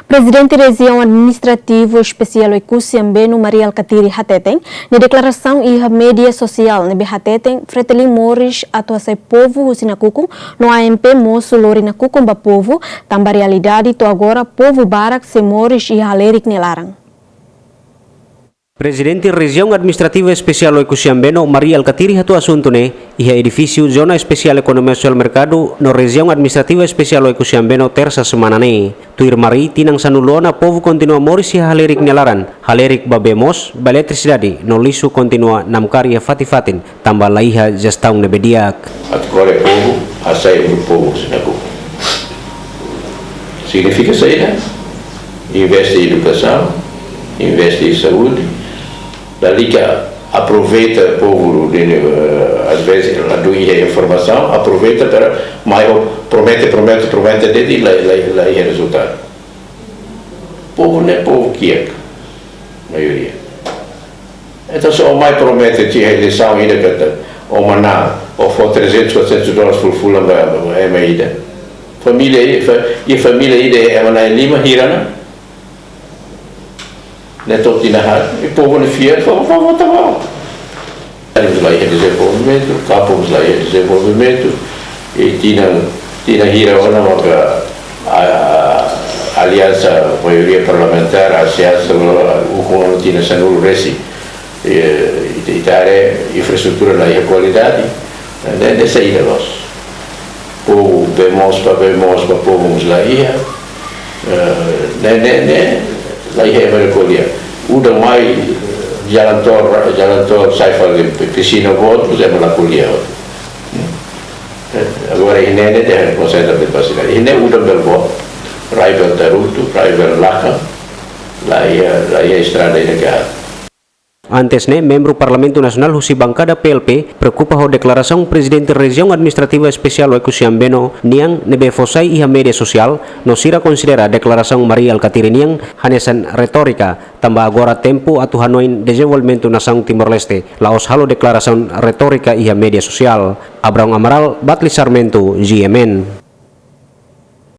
Presidente da Região Administrativo Especial Ikusiambeno Maria Alcatiri Hateteng, na declaração e a mídia social na Hateteng, Fretelin Morris atuação povo Husinakukung, no AMP Moço Lorina Kukumba povo, também realidade to agora povo Barak se Morris e Halerik Nelarang. Presidente Região Administrativa Especial Ikusiambeno Maria Alcatiri hatu assunto ne iha edifício Zona Especial Economia Social Mercado no Região Administrativa Especial Ikusiambeno terça semana ne. Tuir mari tinang sanulona povo continua Morris e Halerik Nelaran, Halerik babemos ba eletricidade no lisu continua namkari fatifatin tambah laiha gestão ne bediak. Agora povo asai do povo sinaku. Significa saída? Investe em educação, investe em saúde. Dali que aproveita o povo, às vezes, a informação, aproveita para, mas promete, e lá é resultado. O povo não é povo que é, a maioria. Então, se o mais promete que a eleição ainda que o maná, ou for 300, 400 dólares por fula, é uma ida. Família ainda é uma lima, hirana. Neto tinahan, o povo não fiel, vamos votar mal. Temos lá em desenvolvimento, capos lá em desenvolvimento, e tinha hira a aliança maioria parlamentar, a ciência, o comando tinha sanul resi, e dar infraestrutura lá em qualidade, dessa ida nós. Povo bemos para povo lá ia, lá é recolher. O da mais jalan tol sai fazer piscina voto, fizemos lá colher. Agora ini ada proses berpasir. Ini udah berbuat, rival tarutu, rival laka, lá é estrada ini ke. Antes ne, membro Parlamento Nasional Husi Bancada PLP preocupa ho declaração Presidente Região Administrativa Especial Ikusiambeno niang nebefosai iha media sosial no sira considera declaração Maria Alcatiri niang hanesan retorika tambah agora tempo atu hanoin desenvolvimento nação Timor-Leste laos halo declaração retorika iha media sosial. Abraham Amaral, Batli Sarmento, GMN.